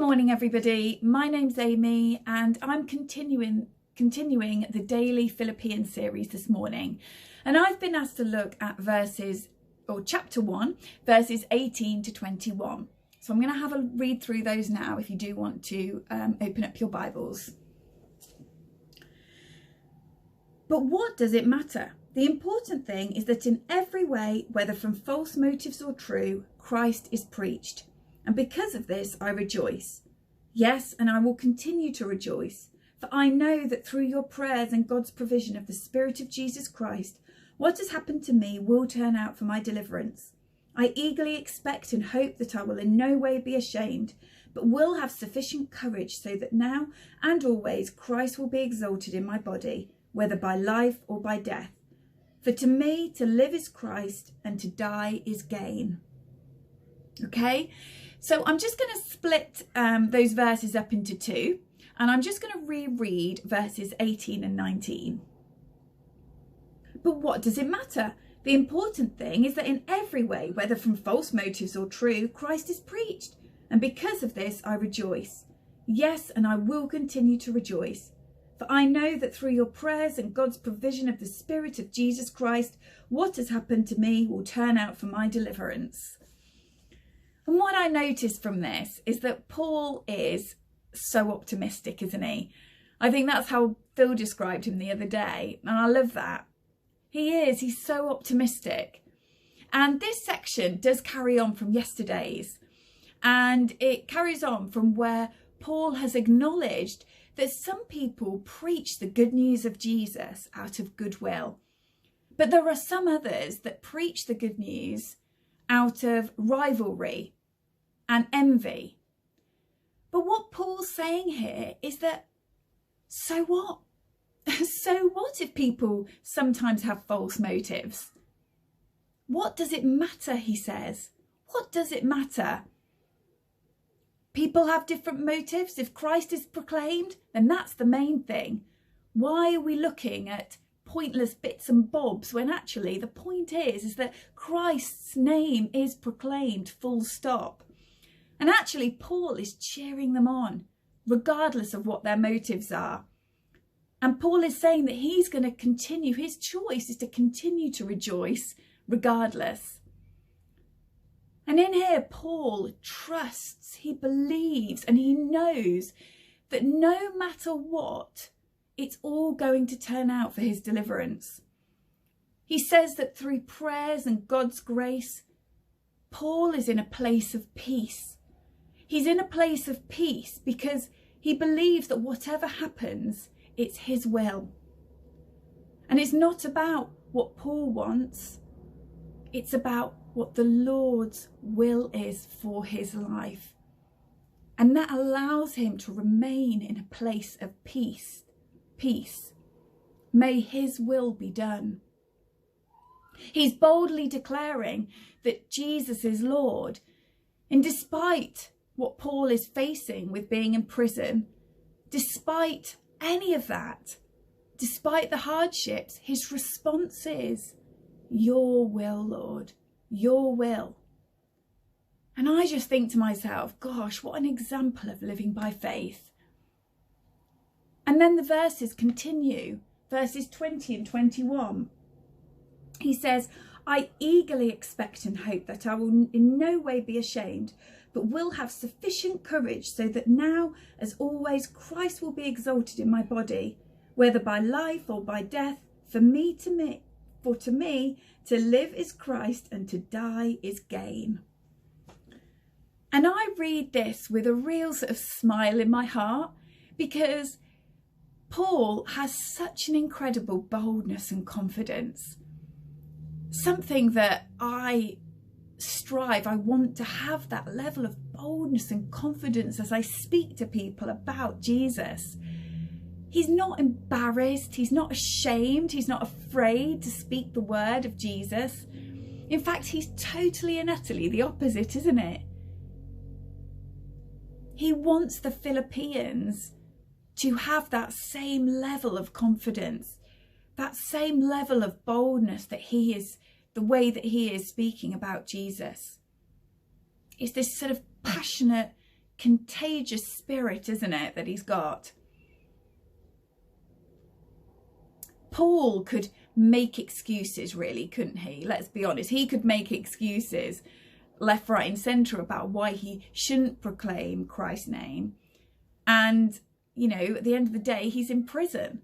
morning, everybody. My name's Amy and I'm continuing the daily Philippians series this morning. And I've been asked to look at chapter 1, verses 18 to 21. So I'm going to have a read through those now if you do want to open up your Bibles. But what does it matter? The important thing is that in every way, whether from false motives or true, Christ is preached. And because of this, I rejoice. Yes, and I will continue to rejoice. For I know that through your prayers and God's provision of the Spirit of Jesus Christ, what has happened to me will turn out for my deliverance. I eagerly expect and hope that I will in no way be ashamed, but will have sufficient courage so that now and always Christ will be exalted in my body, whether by life or by death. For to me, to live is Christ and to die is gain. Okay, so I'm just going to split those verses up into two, and I'm just going to reread verses 18 and 19. But what does it matter? The important thing is that in every way, whether from false motives or true, Christ is preached. And because of this, I rejoice. Yes, and I will continue to rejoice. For I know that through your prayers and God's provision of the Spirit of Jesus Christ, what has happened to me will turn out for my deliverance. And what I noticed from this is that Paul is so optimistic, isn't he? I think that's how Phil described him the other day, and I love that. He's so optimistic. And this section does carry on from yesterday's, and it carries on from where Paul has acknowledged that some people preach the good news of Jesus out of goodwill, but there are some others that preach the good news out of rivalry and envy. But what Paul's saying here is that, so what? So what if people sometimes have false motives? What does it matter, he says? What does it matter? People have different motives. If Christ is proclaimed, then that's the main thing. Why are we looking at pointless bits and bobs when actually the point is that Christ's name is proclaimed, full stop? And actually Paul is cheering them on, regardless of what their motives are. And Paul is saying that he's going to continue, his choice is to continue to rejoice regardless. And in here, Paul trusts, he believes, and he knows that no matter what, it's all going to turn out for his deliverance. He says that through prayers and God's grace, Paul is in a place of peace. He's in a place of peace because he believes that whatever happens, it's his will. And it's not about what Paul wants. It's about what the Lord's will is for his life. And that allows him to remain in a place of peace. Peace. May his will be done. He's boldly declaring that Jesus is Lord. And despite what Paul is facing with being in prison, despite any of that, despite the hardships, his response is, your will, Lord, your will. And I just think to myself, gosh, what an example of living by faith. And then the verses continue, verses 20 and 21. He says, I eagerly expect and hope that I will in no way be ashamed, but will have sufficient courage so that now, as always, Christ will be exalted in my body, whether by life or by death. For to me, to live is Christ and to die is gain. And I read this with a real sort of smile in my heart, because Paul has such an incredible boldness and confidence. Something that I want to have that level of boldness and confidence as I speak to people about Jesus. He's not embarrassed, he's not ashamed, he's not afraid to speak the word of Jesus. In fact, he's totally and utterly the opposite, isn't it? He wants the Philippians to have that same level of confidence, that same level of boldness that he is, the way that he is speaking about Jesus. It's this sort of passionate contagious spirit, isn't it, that he's got? Paul could make excuses, really, couldn't he? Let's be honest. He could make excuses left, right and centre about why he shouldn't proclaim Christ's name. And, you know, at the end of the day, he's in prison.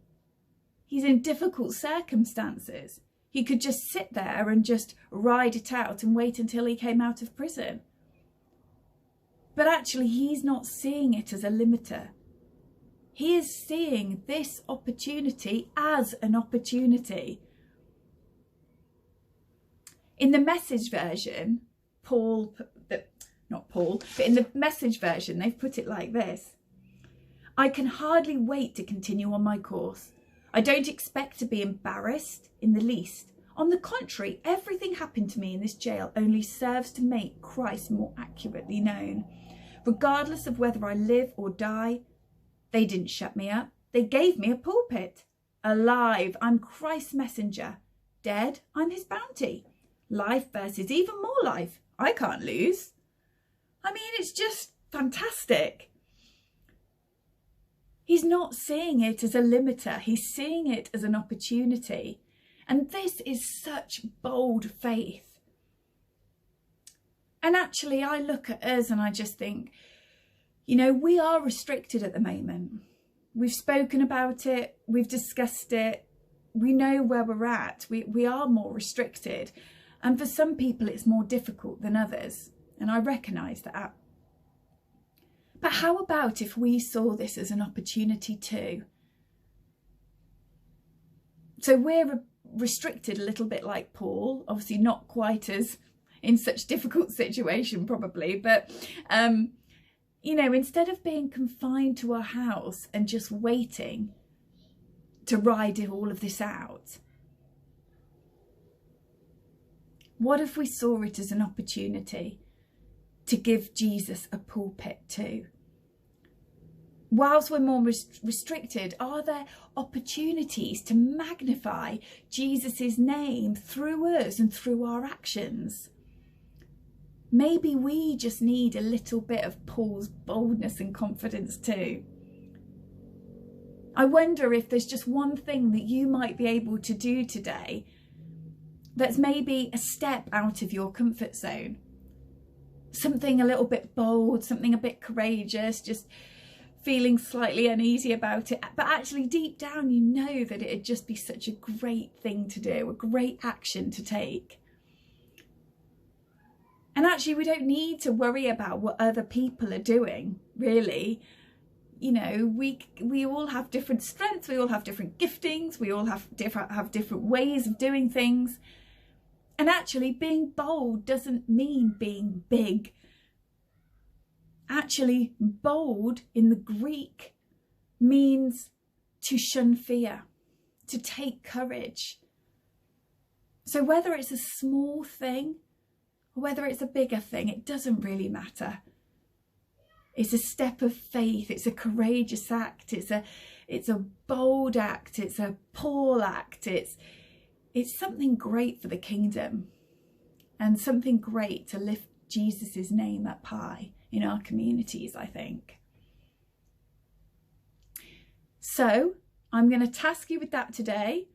He's in difficult circumstances. He could just sit there and just ride it out and wait until he came out of prison. But actually, he's not seeing it as a limiter. He is seeing this opportunity as an opportunity. In the Message version, not Paul, but in the Message version, they've put it like this. I can hardly wait to continue on my course. I don't expect to be embarrassed in the least. On the contrary, everything happened to me in this jail only serves to make Christ more accurately known. Regardless of whether I live or die, they didn't shut me up. They gave me a pulpit. Alive, I'm Christ's messenger. Dead, I'm his bounty. Life versus even more life. I can't lose. I mean, it's just fantastic. He's not seeing it as a limiter. He's seeing it as an opportunity. And this is such bold faith. And actually, I look at us and I just think, you know, we are restricted at the moment. We've spoken about it. We've discussed it. We know where we're at. We are more restricted. And for some people, it's more difficult than others. And I recognise that. But how about if we saw this as an opportunity too? So we're restricted a little bit like Paul, obviously not quite as in such difficult situation probably, but you know, instead of being confined to our house and just waiting to ride all of this out, what if we saw it as an opportunity to give Jesus a pulpit too? Whilst we're more restricted, are there opportunities to magnify Jesus's name through us and through our actions? Maybe we just need a little bit of Paul's boldness and confidence too. I wonder if there's just one thing that you might be able to do today that's maybe a step out of your comfort zone. Something a little bit bold, something a bit courageous, just feeling slightly uneasy about it. But actually deep down, you know that it'd just be such a great thing to do, a great action to take. And actually, we don't need to worry about what other people are doing, really. You know, we all have different strengths, we all have different giftings, we all have different ways of doing things. And actually, being bold doesn't mean being big. Actually, bold in the Greek means to shun fear, to take courage. So whether it's a small thing, or whether it's a bigger thing, it doesn't really matter. It's a step of faith. It's a courageous act. It's a bold act. It's a Paul act. It's something great for the kingdom and something great to lift Jesus's name up high in our communities, I think. So I'm going to task you with that today.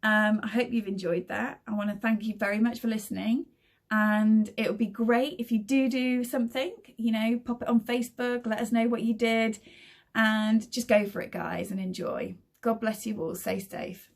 I hope you've enjoyed that. I want to thank you very much for listening. And it would be great if you do something, you know, pop it on Facebook, let us know what you did, and just go for it, guys, and enjoy. God bless you all. Stay safe.